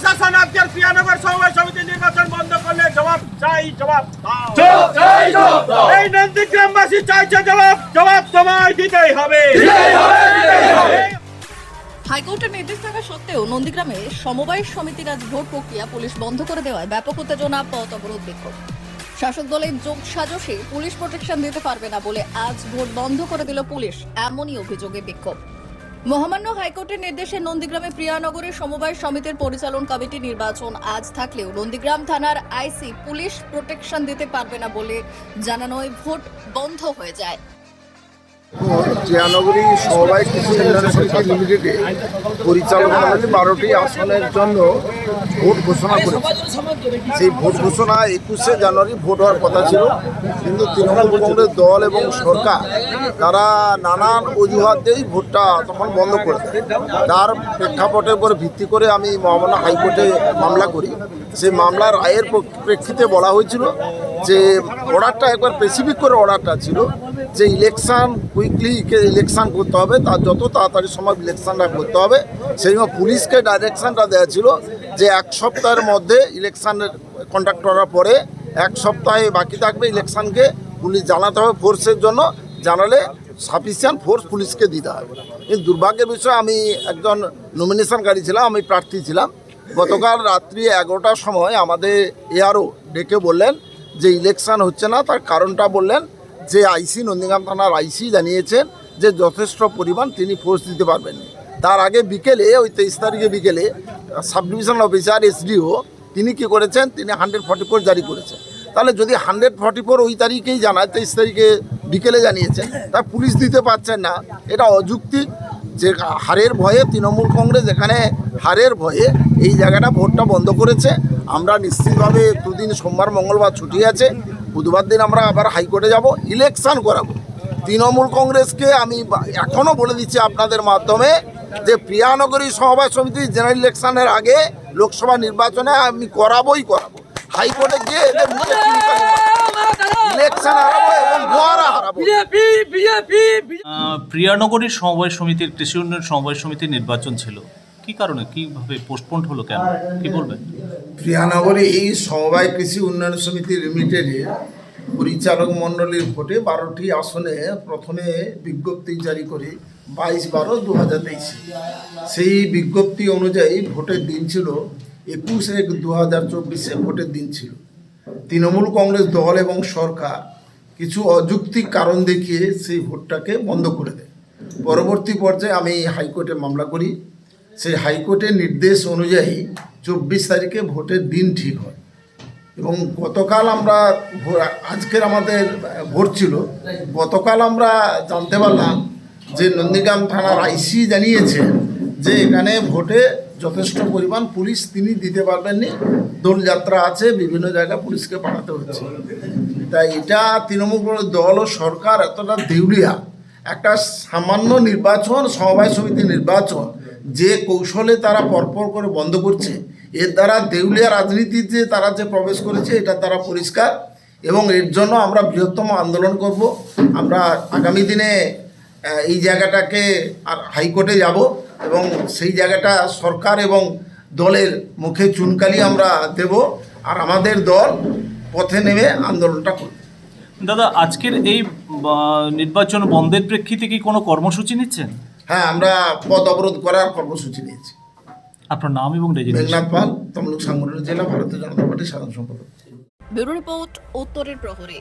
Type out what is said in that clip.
প্রশাসন আজকের প্রিয়ানগর সমবায় সমিতি নির্বাচন বন্ধ করলে জবাব চাই, জবাব দাও। এই নন্দীগ্রামবাসী চাইছে জবাব, জবাব তোমায় দিতেই হবে। হাইকোর্টের নির্দেশ থাকা সত্ত্বেও নন্দীগ্রামে সমবায় সমিতির আজ ভোট প্রক্রিয়া পুলিশ বন্ধ করে দেওয়ায় ব্যাপক উত্তেজনা, পথ অবরোধ, বিক্ষোভ। শাসক দলের যোগ সাজশে পুলিশ প্রোটেকশন দিতে পারবে না বলে আজ ভোট বন্ধ করে দিল পুলিশ, এমনই অভিযোগে বিক্ষোভ। মহামান্য হাইকোর্টের নির্দেশে নন্দীগ্রামে প্রিয়ানগরের সমবায় সমিতির পরিচালন কমিটি নির্বাচন আজ থাকলেও নন্দীগ্রাম থানার আইসি পুলিশ প্রোটেকশন দিতে পারবে না বলে জানানোয় ভোট বন্ধ হয়ে যায়। প্রিয়ানগরী সমবায় কৃষি উন্নয়ন সমিতি লিমিটেডে পরিচালনা 12টি আসনের জন্য ভোট ঘোষণা করেছে। সেই ভোট ঘোষণা 21শে জানুয়ারি ভোট হওয়ার কথা ছিল, কিন্তু তৃণমূল কংগ্রেস দল এবং সরকার তারা নানান অজুহাত দিয়েই ভোটটা তখন বন্ধ করে দেয়। তার প্রেক্ষাপটের উপর ভিত্তি করে আমি মহামান্য হাইকোর্টে মামলা করি। সেই মামলার রায়ের প্রেক্ষিতে বলা হয়েছিল যে অর্ডারটা একবার স্পেসিফিক করে অর্ডারটা ছিল যে ইলেকশন কুইকলি ইলেকশন করতে হবে, তার যত তাড়াতাড়ি সময় ইলেকশনটা করতে হবে। সেই জন্য পুলিশকে ডাইরেকশনটা দেওয়া ছিল যে 1 সপ্তাহের মধ্যে ইলেকশনের কন্ডাক্ট করার পরে 1 সপ্তাহে বাকি থাকবে ইলেকশনকে পুলিশ জানাতে হবে ফোর্সের জন্য, জানালে সাফিসিয়েন্ট ফোর্স পুলিশকে দিতে হবে। কিন্তু দুর্ভাগ্যের বিষয় আমি একজন নমিনেশনকারী ছিলাম, আমি প্রার্থী ছিলাম। গতকাল রাত্রি 11টার সময় আমাদের এআরও ডেকে বললেন যে ইলেকশন হচ্ছে না, তার কারণটা বললেন যে আইসি নন্দীগ্রাম থানার আইসি জানিয়েছেন যে যথেষ্ট পরিমাণ তিনি ফোর্স দিতে পারবেন। তার আগে বিকেলে ওই 23 তারিখে বিকেলে সাব ডিভিশনাল অফিসার এসডিও তিনি কী করেছেন, তিনি 144 জারি করেছেন। তাহলে যদি 144 ওই তারিখেই জানায়, 23 তারিখে বিকেলে জানিয়েছেন, তা পুলিশ দিতে পারছেন না, এটা অযৌক্তিক। যে হারের ভয়ে তৃণমূল কংগ্রেস এখানে হারের ভয়ে এই জায়গাটা ভোটটা বন্ধ করেছে। আমরা নিশ্চিতভাবে দুদিন সোমবার মঙ্গলবার ছুটি আছে, বুধবার দিন আমরা আবার হাইকোর্টে যাব, ইলেকশন করাবো। তৃণমূল কংগ্রেসকে আমি এখনও বলে দিচ্ছি আপনাদের মাধ্যমে যে প্রিয়ানগরী সমবায় সমিতির জেনারেল ইলেকশনের আগে লোকসভা নির্বাচনে আমি করাবোই করাবো। হাইকোর্টে গিয়ে এদের মুখে ইলেকশন হারাবো এবং গোয়ারা হারাবো। প্রিয়ানগরী সমবায় সমিতির কৃষি উন্নয়ন সমবায় সমিতির নির্বাচন ছিল, কি কারণে কিভাবে পোস্টপোন্ড হলো, কেন, কি বলবেন? প্রিয়ানগরী এই সমবায় কৃষি উন্নয়ন সমিতি লিমিটেডের পরিচালক মণ্ডলীর ভোটে 12টি আসনে প্রথমে বিজ্ঞপ্তি জারি করে 22/12/2023। সেই বিজ্ঞপ্তি অনুযায়ী ভোটের দিন ছিল 21/1/2024 ভোটের দিন ছিল। তৃণমূল কংগ্রেস দল এবং সরকার কিছু অযৌক্তিক কারণ দেখিয়ে সেই ভোটটাকে বন্ধ করে দেয়। পরবর্তী পর্যায়ে আমি হাইকোর্টে মামলা করি। সেই হাইকোর্টের নির্দেশ অনুযায়ী 24 তারিখে ভোটের দিন ঠিক হয় এবং গতকাল আমরা আজকের আমাদের ভোট ছিল। গতকাল আমরা জানতে পারলাম যে নন্দীগ্রাম থানার আইসি জানিয়েছেন যে এখানে ভোটে যথেষ্ট পরিমাণ পুলিশ তিনি দিতে পারবেননি, দোলযাত্রা আছে, বিভিন্ন জায়গায় পুলিশকে পাঠাতে হচ্ছে। তাই এটা তৃণমূল দল ও সরকার এতটা দেউলিয়া, একটা সামান্য নির্বাচন সমবায় সমিতি নির্বাচন যে কৌশলে তারা পরপর করে বন্ধ করছে, এর দ্বারা দেউলিয়া রাজনীতিতে তারা যে প্রবেশ করেছে এটা তারা পরিষ্কার। এবং এর জন্য আমরা বৃহত্তম আন্দোলন করব। আমরা আগামী দিনে এই জায়গাটাকে আর হাইকোর্টে যাব এবং সেই জায়গাটা সরকার এবং দলের মুখে চুনকালি আমরা দেব, আর আমাদের দল পথে নেমে আন্দোলনটা করব। দাদা, আজকের এই নির্বাচন বন্ধের প্রেক্ষিতে কি কোনো কর্মসূচি নিচ্ছেন? হ্যাঁ, আমরা পথ অবরোধ করার কর্মসূচি নিয়েছি। আপনার নাম এবং মেঘনাথ পাল, তমলুক সাংগঠনিক জেলা, ভারতীয় জনতা পার্টির সাধারণ সম্পাদক। ব্যুরো রিপোর্ট, উত্তরের প্রহরী।